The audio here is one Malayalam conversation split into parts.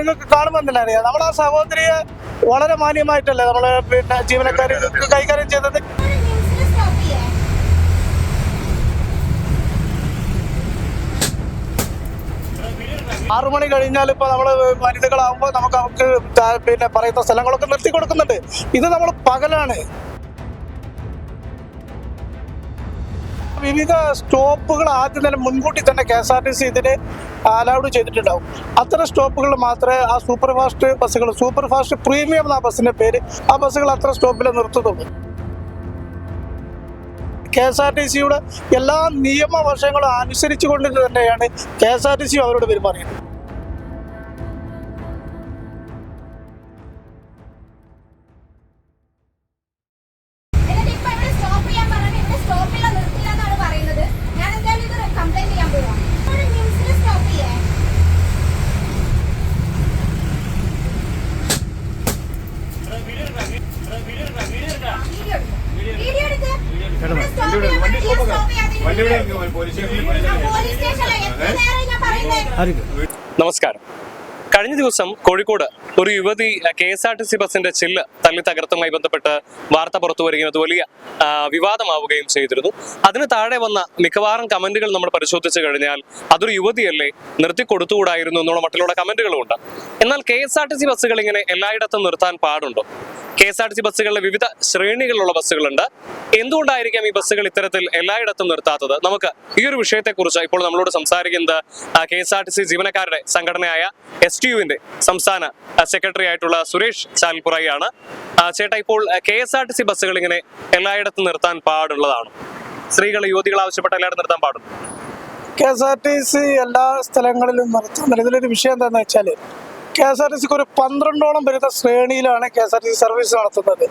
നിങ്ങൾക്ക് കാണുമെന്നല്ല അറിയാം. നമ്മൾ ആ സഹോദരിയെ വളരെ മാന്യമായിട്ടല്ലേ നമ്മള് പിന്നെ ജീവനക്കാർ കൈകാര്യം ചെയ്തത്. 6 മണി കഴിഞ്ഞാൽ ഇപ്പൊ നമ്മള് വനിതകളാവുമ്പോൾ നമുക്ക് അവർക്ക് പിന്നെ പറയുന്ന സ്ഥലങ്ങളൊക്കെ നിർത്തി കൊടുക്കുന്നുണ്ട്. ഇത് നമ്മൾ പകലാണ്. വിവിധ സ്റ്റോപ്പുകൾ ആദ്യം തന്നെ മുൻകൂട്ടി തന്നെ KSRTC ഇതിന് അലൗഡ് ചെയ്തിട്ടുണ്ടാവും. അത്തരം സ്റ്റോപ്പുകൾ മാത്രമേ ആ സൂപ്പർ ഫാസ്റ്റ് ബസ്സുകൾ, സൂപ്പർ ഫാസ്റ്റ് പ്രീമിയം എന്ന ബസ്സിന്റെ പേര്, ആ ബസ്സുകൾ അത്ര സ്റ്റോപ്പിൽ നിർത്തുന്നുള്ളൂ. KSRTCയുടെ എല്ലാ നിയമവശങ്ങളും അനുസരിച്ചുകൊണ്ട് തന്നെയാണ് KSRTC അവരോട് പെരുമാറിയത്. നമസ്കാരം. കഴിഞ്ഞ ദിവസം കോഴിക്കോട് ഒരു യുവതി KSRTC ബസിന്റെ ചില്ല് തല്ലി തകർത്തുമായി ബന്ധപ്പെട്ട് വാർത്ത പുറത്തു വരികയും അത് വലിയ വിവാദമാവുകയും ചെയ്തിരുന്നു. അതിന് താഴെ വന്ന മിക്കവാറും കമന്റുകൾ നമ്മൾ പരിശോധിച്ചു കഴിഞ്ഞാൽ അതൊരു യുവതിയല്ലേ, നിർത്തി കൊടുത്തുകൂടായിരുന്നു എന്നുള്ള മട്ടിലുള്ള കമന്റുകളുമുണ്ട്. എന്നാൽ KSRTC ബസ്സുകൾ ഇങ്ങനെ എല്ലായിടത്തും നിർത്താൻ പാടുണ്ടോ? KSRTC ബസ്സുകളിലെ വിവിധ ശ്രേണികളിലുള്ള ബസ്സുകളുണ്ട്. എന്തുകൊണ്ടായിരിക്കാം ഈ ബസ്സുകൾ ഇത്തരത്തിൽ എല്ലായിടത്തും നിർത്താത്തത്? നമുക്ക് ഈ ഒരു വിഷയത്തെക്കുറിച്ച് ഇപ്പോൾ നമ്മളോട് സംസാരിക്കുന്നത് KSRTC ജീവനക്കാരുടെ സംഘടനയായ STUവിന്റെ സംസ്ഥാന സെക്രട്ടറി ആയിട്ടുള്ള സുരേഷ് ചാൽപ്പുറയാണ്. ചേട്ടാ, ഇപ്പോൾ KSRTC ബസ്സുകൾ ഇങ്ങനെ എല്ലായിടത്തും നിർത്താൻ പാടുള്ളതാണോ? സ്ത്രീകൾ, യുവതികൾ ആവശ്യപ്പെട്ട എല്ലായിടത്തും നിർത്താൻ പാടും? KSRTC എല്ലാ സ്ഥലങ്ങളിലും നിർത്തുന്നില്ല. ഇതിലൊരു വിഷയം എന്താണെന്ന് വെച്ചാൽ, KSRTCക്ക് ഒരു 12ഓളം വരുന്ന ശ്രേണിയിലാണ് KSRTC സർവീസ് നടത്തുന്നത്.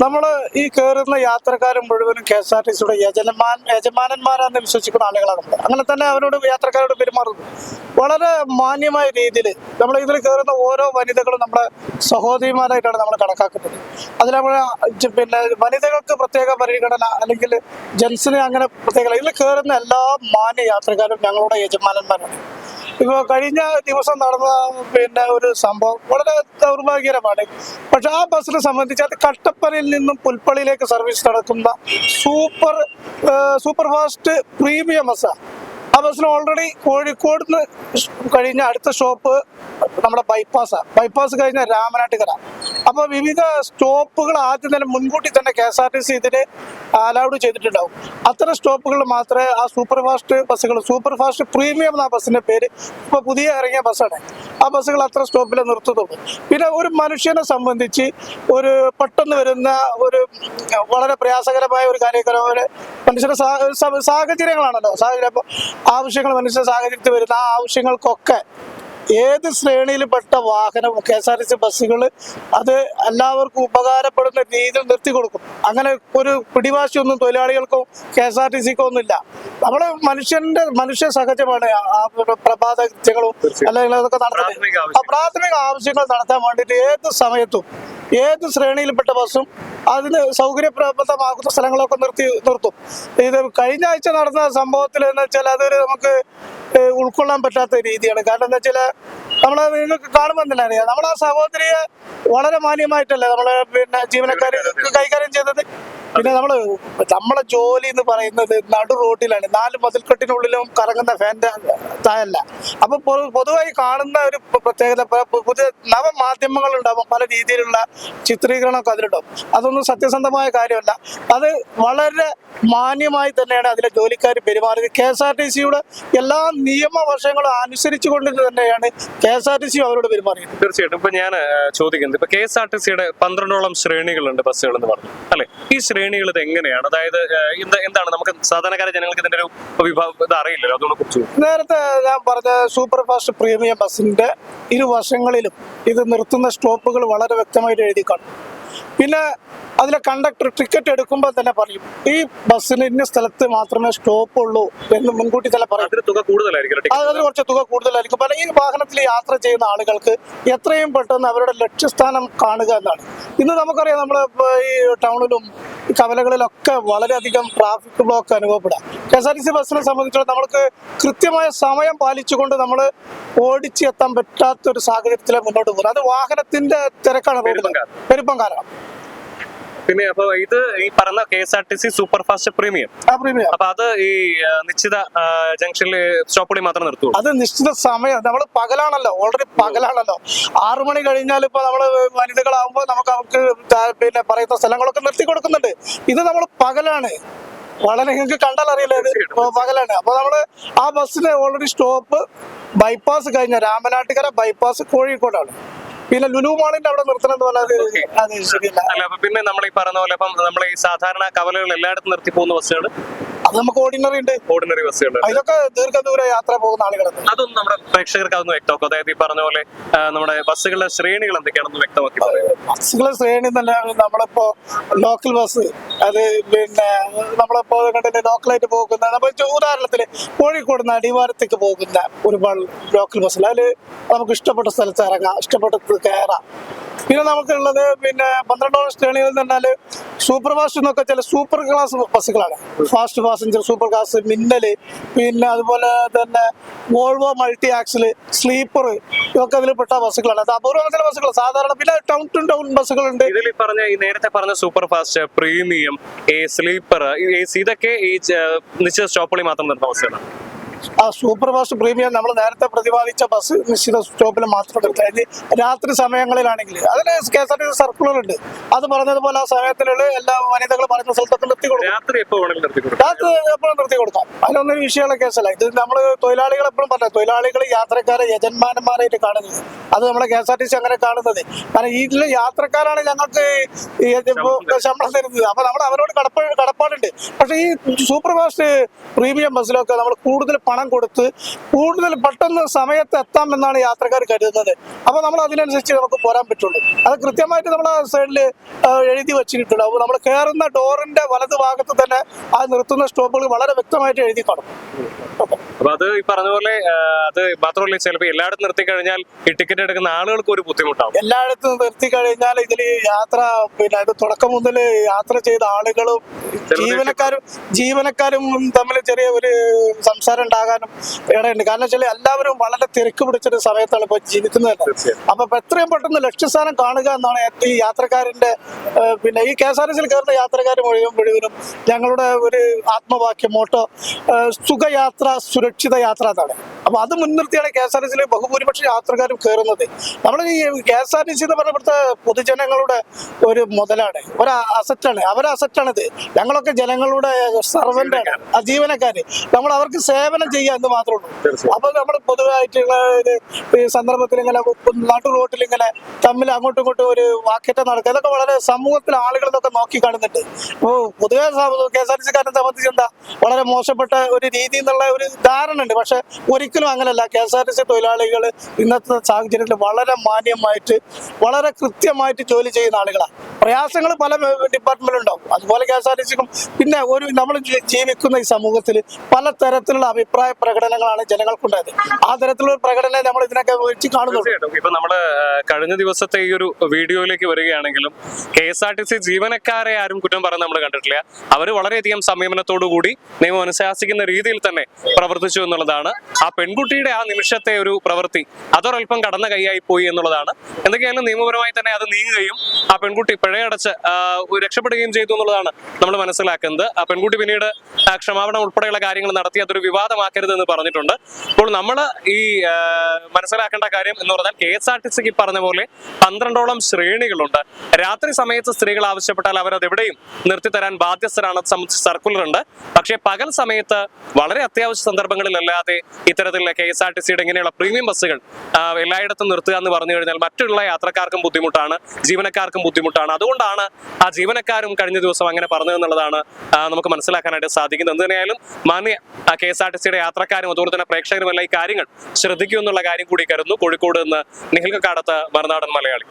നമ്മൾ ഈ കയറുന്ന യാത്രക്കാരും മുഴുവനും KSRTCയുടെ യജമാനന്മാരാണെന്ന് വിശ്വസിക്കുന്ന ആളുകളാണ് നമ്മൾ. അങ്ങനെ തന്നെ അവരോട് യാത്രക്കാരോട് പെരുമാറുന്നു വളരെ മാന്യമായ രീതിയിൽ. നമ്മൾ ഇതിൽ കയറുന്ന ഓരോ വനിതകളും നമ്മുടെ സഹോദരിമാരായിട്ടാണ് നമ്മൾ കണക്കാക്കുന്നത്. അതിൽ നമ്മൾ പിന്നെ വനിതകൾക്ക് പ്രത്യേക പരിഗണന, അല്ലെങ്കിൽ ജെൻസിന് അങ്ങനെ പ്രത്യേക. ഇതിൽ കയറുന്ന എല്ലാ മാന്യ യാത്രക്കാരും ഞങ്ങളുടെ യജമാനന്മാരാണ്. ഇപ്പോൾ കഴിഞ്ഞ ദിവസം നടന്ന പിന്നെ ഒരു സംഭവം വളരെ ദൗർഭാഗ്യകരമാണ്. പക്ഷെ ആ ബസ്സിനെ സംബന്ധിച്ച് അത് കട്ടപ്പനയിൽ നിന്നും പുൽപ്പള്ളിയിലേക്ക് സർവീസ് നടക്കുന്ന സൂപ്പർ ഫാസ്റ്റ് പ്രീമിയം ബസ്സാണ്. ആ ബസ്സിന് ഓൾറെഡി കോഴിക്കോട് നിന്ന് കഴിഞ്ഞ അടുത്ത സ്റ്റോപ്പ് നമ്മുടെ ബൈപ്പാസ് കഴിഞ്ഞ രാമനാട്ടുകര. അപ്പോൾ വിവിധ സ്റ്റോപ്പുകൾ ആദ്യം തന്നെ മുൻകൂട്ടി തന്നെ KSRTC ഇതിന് അലൗഡ് ചെയ്തിട്ടുണ്ടാവും. അത്തരം സ്റ്റോപ്പുകൾ മാത്രമേ ആ സൂപ്പർ ഫാസ്റ്റ് ബസ്സുകൾ, സൂപ്പർ ഫാസ്റ്റ് പ്രീമിയം എന്ന ബസ്സിന്റെ പേര്, ഇപ്പോൾ പുതിയ ഇറങ്ങിയ ബസ്സാണ്, ആ ബസ്സുകൾ അത്ര സ്റ്റോപ്പിൽ നിർത്തുന്നുള്ളൂ. പിന്നെ ഒരു മനുഷ്യനെ സംബന്ധിച്ച് ഒരു പെട്ടെന്ന് വരുന്ന ഒരു വളരെ പ്രയാസകരമായ ഒരു കാര്യകരമായ മനുഷ്യന്റെ സാഹചര്യങ്ങളാണല്ലോ. ആവശ്യങ്ങൾ മനുഷ്യ സാഹചര്യത്തിൽ വരുന്ന ആ ആവശ്യങ്ങൾക്കൊക്കെ ഏത് ശ്രേണിയിൽപ്പെട്ട വാഹനം KSRTC ബസ്സുകൾ അത് എല്ലാവർക്കും ഉപകാരപ്പെടുന്ന രീതിയിൽ നിർത്തി കൊടുക്കും. അങ്ങനെ ഒരു പിടിവാശിയൊന്നും തൊഴിലാളികൾക്കോ KSRTCക്കോ ഒന്നുമില്ല. നമ്മള് മനുഷ്യ സഹജമാണ് ആ പ്രഭാത കൃത്യങ്ങളും അല്ലെങ്കിൽ അതൊക്കെ നടത്തുന്നത്. ആ പ്രാഥമിക ആവശ്യങ്ങൾ നടത്താൻ വേണ്ടിയിട്ട് ഏത് സമയത്തും ഏത് ശ്രേണിയിൽപ്പെട്ട ബസ്സും അതിന് സൗകര്യപ്രദമാക്കുന്ന സ്ഥലങ്ങളൊക്കെ നിർത്തും. ഇത് കഴിഞ്ഞ ആഴ്ച നടന്ന സംഭവത്തിൽ എന്ന് വെച്ചാൽ അതൊരു നമുക്ക് ഉൾക്കൊള്ളാൻ പറ്റാത്ത രീതിയാണ്. കാരണം എന്താ വെച്ചാൽ നിങ്ങൾക്ക് കാണുമെന്നല്ല അറിയാം. നമ്മൾ ആ സഹോദരിയെ വളരെ മാന്യമായിട്ടല്ലേ നമ്മള് പിന്നെ ജീവനക്കാർ കൈകാര്യം ചെയ്തത്. പിന്നെ നമ്മളെ ജോലി എന്ന് പറയുന്നത് നടു റോഡിലാണ്, 4 മതിൽക്കെട്ടിനുള്ളിലും കറങ്ങുന്ന ഫാൻ്റെ താഴല്ല. അപ്പൊ പൊതുവായി കാണുന്ന ഒരു പ്രത്യേകത, പുതിയ നവമാധ്യമങ്ങൾ ഉണ്ടാവും, പല രീതിയിലുള്ള ചിത്രീകരണമൊക്കെ അതിലുണ്ടാവും. അതൊന്നും സത്യസന്ധമായ കാര്യമല്ല. അത് വളരെ മാന്യമായി തന്നെയാണ് അതിലെ ജോലിക്കാർ പെരുമാറിയത്. KSRTCയുടെ എല്ലാ നിയമവശങ്ങളും അനുസരിച്ചുകൊണ്ട് തന്നെയാണ് KSRTC അവരോട് പെരുമാറിയത്. തീർച്ചയായിട്ടും. ഇപ്പൊ ഞാൻ ചോദിക്കുന്നത്, ഇപ്പൊ KSRTCയുടെ 12ഓളം ശ്രേണികളുണ്ട് ബസ്സുകൾ എന്ന് പറഞ്ഞു അല്ലെ? ഈ ശ്രേണികൾ ഇത് എങ്ങനെയാണ്? അതായത് എന്താണ്, നമുക്ക് സാധാരണക്കാര ജനങ്ങൾക്ക് ഇതിന്റെ ഒരു ഇത് അറിയില്ലല്ലോ, അതിനെ കുറിച്ച്. നേരത്തെ ഞാൻ പറഞ്ഞ സൂപ്പർ ഫാസ്റ്റ് പ്രീമിയം ബസ്സിന്റെ ഇരുവശങ്ങളിലും ഇത് നിർത്തുന്ന സ്റ്റോപ്പുകൾ വളരെ വ്യക്തമായിട്ട് എഴുതി കാണും. പിന്നെ അതിലെ കണ്ടക്ടർ ടിക്കറ്റ് എടുക്കുമ്പോൾ തന്നെ പറയും ഈ ബസ്സിന് ഇന്ന സ്ഥലത്ത് മാത്രമേ സ്റ്റോപ്പ് ഉള്ളൂ എന്ന് മുൻകൂട്ടി തന്നെ പറയും. അതിന് തുക കൂടുതലായിരിക്കും. അതിന് കുറച്ച് തുക കൂടുതലായിരിക്കും. പല ഈ വാഹനത്തിൽ യാത്ര ചെയ്യുന്ന ആളുകൾക്ക് എത്രയും പെട്ടെന്ന് അവരുടെ ലക്ഷ്യസ്ഥാനം കാണുക എന്നാണ്. ഇന്ന് നമുക്കറിയാം, നമ്മൾ ഈ ടൗണിലും കവലകളിലൊക്കെ വളരെയധികം ട്രാഫിക് ബ്ലോക്ക് അനുഭവപ്പെടാം. KSRTC ബസ്സിനെ സംബന്ധിച്ചിടത്തോളം നമ്മൾക്ക് കൃത്യമായ സമയം പാലിച്ചുകൊണ്ട് നമ്മൾ ഓടിച്ച് എത്താൻ പറ്റാത്തൊരു സാഹചര്യത്തിലെ മുന്നോട്ട് പോകുന്നത്. അത് വാഹനത്തിന്റെ തിരക്കാണ്, പെരുപ്പം കാരണം. പിന്നെ അപ്പൊ ഇത് ഈ പറഞ്ഞ KSRTC സൂപ്പർ ഫാസ്റ്റ് പ്രീമിയം, അപ്പൊ അത് ഈ നിശ്ചിത ജംഗ്ഷനിൽ സ്റ്റോപ്പുകളിൽ മാത്രം നിർത്തുള്ളൂ. അത് നിശ്ചിത സമയം, നമ്മൾ പകലാണല്ലോ, ഓൾറെഡി പകലാണല്ലോ. 6 മണി കഴിഞ്ഞാൽ ഇപ്പൊ നമ്മള് വനിതകളാകുമ്പോൾ നമുക്ക് അവർക്ക് പിന്നെ പറയുന്ന സ്ഥലങ്ങളൊക്കെ നിർത്തി കൊടുക്കുന്നുണ്ട്. ഇത് നമ്മൾ പകലാണ്, വളരെ നിങ്ങൾക്ക് കണ്ടാൽ അറിയില്ല, പകലാണ്. അപ്പൊ നമ്മള് ആ ബസ്സിന് ഓൾറെഡി സ്റ്റോപ്പ് ബൈപ്പാസ് കഴിഞ്ഞ രാമനാട്ടുകര ബൈപ്പാസ് കോഴിക്കോടാണ്. പിന്നെ ലുലു മാളിന്റെ അവിടെ നിർത്തണം എന്ന് പറഞ്ഞാൽ അത് ശരിയല്ല. പിന്നെ നമ്മൾ ഈ പറഞ്ഞ പോലെ ഇപ്പം നമ്മൾ ഈ സാധാരണ കവലകൾ എല്ലായിടത്തും നിർത്തി പോകുന്ന ബസ്സുകൾ, അത് നമുക്ക് ഓർഡിനറി ഉണ്ട്, ഓർഡിനറി ബസ്സുകൾ, ഇതൊക്കെ ദീർഘദൂര യാത്ര പോകുന്ന ആളുകളാണ്. അതൊന്നും നമ്മുടെ പ്രേക്ഷകർക്ക് അതൊന്ന് വ്യക്തമാക്കും. അതായത് ഈ പറഞ്ഞ പോലെ നമ്മുടെ ബസ്സുകളുടെ ശ്രേണികൾ എന്തൊക്കെയാണെന്ന് വ്യക്തമാക്കി. ബസ്സുകളെ ശ്രേണി എന്നല്ല, നമ്മളിപ്പോ ലോക്കൽ ബസ്, അത് പിന്നെ നമ്മളിപ്പോ കണ്ടിട്ട് ലോക്കലായിട്ട് പോകുന്ന, നമ്മൾ ഉദാഹരണത്തിന് കോഴിക്കോട് നിന്ന് അടിവാരത്തേക്ക് പോകുന്ന ഒരുപാട് ലോക്കൽ ബസ്സിൽ അതിൽ നമുക്ക് ഇഷ്ടപ്പെട്ട സ്ഥലത്ത് ഇറങ്ങാം, ഇഷ്ടപ്പെട്ട കയറാം. പിന്നെ നമുക്കുള്ളത് പിന്നെ 12 ശ്രേണികൾ എന്ന് പറഞ്ഞാൽ സൂപ്പർ ഫാസ്റ്റ് എന്നൊക്കെ ചില സൂപ്പർ ക്ലാസ് ബസ്സുകളാണ്. ഫാസ്റ്റ് പാസഞ്ചർ, സൂപ്പർ ക്ലാസ്, മിന്നല്, പിന്നെ അതുപോലെ തന്നെ വോൾവോ മൾട്ടി ആക്സിൽ, സ്ലീപ്പർ, ഇതൊക്കെ അതിൽ പെട്ട ബസ്സുകളാണ്. അത് അപൂർവം ചില ബസ്സുകൾ സാധാരണ. പിന്നെ ടൗൺ ടു ടൗൺ ബസ്സുകളുണ്ട്. ഇതിൽ പറഞ്ഞ ഈ നേരത്തെ പറഞ്ഞ സൂപ്പർ ഫാസ്റ്റ്, പ്രീമിയം, സ്ലീപ്പർ, ഇതൊക്കെ ഈ നിശ്ചിത സ്റ്റോപ്പുകളിൽ മാത്രം നിർത്തുന്ന ബസ്സുകളാണ്. ആ സൂപ്പർ ഫാസ്റ്റ് പ്രീമിയം നമ്മൾ നേരത്തെ പ്രതിപാദിച്ച ബസ് നിശ്ചിത സ്റ്റോപ്പിൽ മാത്രം എടുത്താൽ, രാത്രി സമയങ്ങളിലാണെങ്കിൽ അതിന് KSRTC സർക്കുലർ ഉണ്ട്. അത് പറഞ്ഞതുപോലെ ആ സമയത്തിലുള്ള എല്ലാ വനിതകൾ പറയുന്ന സ്ഥലത്തൊക്കെ നിർത്തി കൊടുക്കും. രാത്രി എപ്പോഴും നിർത്തി കൊടുക്കാം. അതിനൊന്നും വിഷയമുള്ള കേസല്ല. ഇത് നമ്മൾ തൊഴിലാളികൾ എപ്പോഴും പറഞ്ഞ തൊഴിലാളികൾ യാത്രക്കാരെ യജന്മാന്മാരായിട്ട് കാണുന്നത്. അത് നമ്മളെ KSRTC അങ്ങനെ കാണുന്നത്. കാരണം ഇതിൽ യാത്രക്കാരാണ് ഞങ്ങൾക്ക് ശമ്പളം തരുന്നത്. അപ്പൊ നമ്മൾ അവരോട് കടപ്പാടുണ്ട്. പക്ഷെ ഈ സൂപ്പർ ഫാസ്റ്റ് പ്രീമിയം ബസ്സിലൊക്കെ നമ്മൾ കൂടുതൽ പണം കൊടുത്ത് കൂടുതൽ പെട്ടെന്ന് സമയത്ത് എത്താമെന്നാണ് യാത്രക്കാർ കരുതുന്നത്. അപ്പൊ നമ്മൾ അതിനനുസരിച്ച് നമുക്ക് പോരാൻ പറ്റുള്ളൂ. അത് കൃത്യമായിട്ട് നമ്മൾ ആ സൈഡിൽ എഴുതി വെച്ചിട്ടുണ്ട്. അപ്പോൾ നമ്മൾ കയറുന്ന ഡോറിന്റെ വലത് ഭാഗത്ത് തന്നെ ആ നിർത്തുന്ന സ്റ്റോപ്പുകൾ വളരെ വ്യക്തമായിട്ട് എഴുതി കാണും. അപ്പൊ അത് ഈ പറഞ്ഞ പോലെ അത് മാത്രമല്ല, ചിലപ്പോൾ എല്ലായിടത്തും നിർത്തി കഴിഞ്ഞാൽ ഈ ടിക്കറ്റ് എടുക്കുന്ന ആളുകൾക്ക് ഒരു ബുദ്ധിമുട്ടാവും. എല്ലായിടത്തും നിർത്തി കഴിഞ്ഞാൽ ഇതിൽ യാത്ര പിന്നെ ഇത് തുടക്കം മുതൽ യാത്ര ചെയ്ത ആളുകളും ജീവനക്കാരും തമ്മിൽ ചെറിയ ഒരു സംസാരം ഉണ്ടാകാനും ഇടയുണ്ട്. കാരണം വെച്ചാൽ എല്ലാവരും വളരെ തിരക്ക് പിടിച്ചൊരു സമയത്താണ് ഇപ്പൊ ജീവിക്കുന്നത്. അപ്പൊ എത്രയും പെട്ടെന്ന് ലക്ഷ്യസ്ഥാനം കാണുക എന്നാണ് ഈ യാത്രക്കാരന്റെ പിന്നെ ഈ KSRTC കയറുന്ന യാത്രക്കാർ മുഴുവനും ഞങ്ങളുടെ ഒരു ആത്മവാക്യം, മോട്ടോ സുഖയാത്ര സുരക്ഷിത യാത്ര എന്നാണ്. അപ്പൊ അത് മുൻനിർത്തിയാണ് KSRTC ബഹുഭൂരിപക്ഷം യാത്രക്കാരും കയറുന്നത്. നമ്മൾ ഈ KSRTC എന്ന് പറഞ്ഞ പൊതുജനങ്ങളുടെ ഒരു മുതലാണ്, ഒരു അസറ്റാണ്, അവരുടെ അസറ്റാണിത്. ഞങ്ങളൊക്കെ ജനങ്ങളുടെ സർവന്റാണ്, ജീവനക്കാര്. നമ്മൾ അവർക്ക് സേവനം ചെയ്യുക എന്ന് മാത്രമേ ഉള്ളൂ. അപ്പൊ നമ്മൾ പൊതുവായിട്ടുള്ള ഒരു സന്ദർഭത്തിൽ ഇങ്ങനെ നടു റോട്ടിൽ ഇങ്ങനെ തമ്മിൽ അങ്ങോട്ടും ഇങ്ങോട്ടും ഒരു വാക്കേറ്റം നടക്കുക, ഇതൊക്കെ വളരെ സമൂഹത്തിൽ ആളുകൾ ഇതൊക്കെ നോക്കി കാണുന്നുണ്ട്. അപ്പോൾ പൊതുവെ KSRTC കാരനെ സംബന്ധിച്ച് എന്താ വളരെ മോശപ്പെട്ട ഒരു രീതി എന്നുള്ള ഒരു ധാരണ ഉണ്ട്. പക്ഷെ ഒരിക്കലും അങ്ങനെയല്ല. KSRTC തൊഴിലാളികൾ ഇന്നത്തെ സാഹചര്യത്തിൽ വളരെ മാന്യമായിട്ട് വളരെ കൃത്യമായിട്ട് ജോലി ചെയ്യുന്ന ആളുകളാണ്. പ്രയാസങ്ങൾ പല ഡിപ്പാർട്ട്മെന്റിലുണ്ടാവും. അതുപോലെ KSRTCക്കും പിന്നെ ഒരു നമ്മൾ ജീവിക്കുന്ന ഈ സമൂഹത്തിൽ പല തരത്തിലുള്ള അഭിപ്രായ പ്രകടനങ്ങളാണ് ജനങ്ങൾക്കുണ്ടായത്. ആ തരത്തിലുള്ള പ്രകടനം നമ്മൾ ഇതിനൊക്കെ വെച്ച് കാണുന്നുണ്ട്. ഇപ്പൊ നമ്മള് കഴിഞ്ഞ ദിവസത്തെ ഈ ഒരു വീഡിയോയിലേക്ക് വരികയാണെങ്കിലും KSRTC ജീവനക്കാരെ ആരും കുറ്റം പറയുന്നത് നമ്മൾ കണ്ടിട്ടില്ല. അവർ വളരെയധികം സംയമനത്തോടു കൂടി നിയമം അനുശാസിക്കുന്ന രീതിയിൽ തന്നെ പ്രവർത്തിച്ചു എന്നുള്ളതാണ്. ആ പെൺകുട്ടിയുടെ ആ നിമിഷത്തെ ഒരു പ്രവൃത്തി അതൊരൽപ്പം കടന്ന കൈയായി പോയി എന്നുള്ളതാണ്. എന്തൊക്കെയായാലും നിയമപരമായി തന്നെ അത് നീങ്ങുകയും ആ പെൺകുട്ടി പിഴയടച്ച് രക്ഷപ്പെടുകയും ചെയ്തു എന്നുള്ളതാണ് നമ്മൾ മനസ്സിലാക്കുന്നത്. ആ പെൺകുട്ടി പിന്നീട് ക്ഷമാപണം ഉൾപ്പെടെയുള്ള കാര്യങ്ങൾ നടത്തി അതൊരു വിവാദമാക്കരുത് എന്ന് പറഞ്ഞിട്ടുണ്ട്. അപ്പോൾ നമ്മൾ ഈ മനസ്സിലാക്കേണ്ട കാര്യം എന്ന് പറഞ്ഞാൽ KSRTCക്ക് പറഞ്ഞ പോലെ 12ഓളം ശ്രേണികളുണ്ട്. രാത്രി സമയത്ത് സ്ത്രീകൾ ആവശ്യപ്പെട്ടാൽ അവരത് എവിടെയും നിർത്തിത്തരാൻ ബാധ്യസ്ഥരാണ്. സർക്കുലർ ഉണ്ട്. പക്ഷേ പകൽ സമയത്ത് വളരെ അത്യാവശ്യ സന്ദർഭങ്ങളിലല്ലാതെ ഇത്തരത്തിലുള്ള KSRTCയുടെ ഇങ്ങനെയുള്ള പ്രീമിയം ബസ്സുകൾ എല്ലായിടത്തും നിർത്തുക എന്ന് പറഞ്ഞു കഴിഞ്ഞാൽ മറ്റുള്ള യാത്രക്കാർക്കും ബുദ്ധിമുട്ടാണ്, ജീവനക്കാർക്കും ബുദ്ധിമുട്ടാണ്. അതുകൊണ്ടാണ് ആ ജീവനക്കാരും കഴിഞ്ഞ ദിവസം അങ്ങനെ പറഞ്ഞതെന്നുള്ളതാണ് നമുക്ക് മനസ്സിലാക്കാനായിട്ട് സാധിക്കുന്നത്. എന്ത് തന്നെയായാലും മാന്യ KSRTCയുടെ യാത്രക്കാരും അതുപോലെ തന്നെ പ്രേക്ഷകരും എല്ലാം ഈ കാര്യങ്ങൾ ശ്രദ്ധിക്കൂ എന്നുള്ള കാര്യം കൂടി കരുതുന്നു. കോഴിക്കോട് നിന്ന് നിഖിൽ കക്കാടത്ത്, മറുനാടൻ മലയാളി.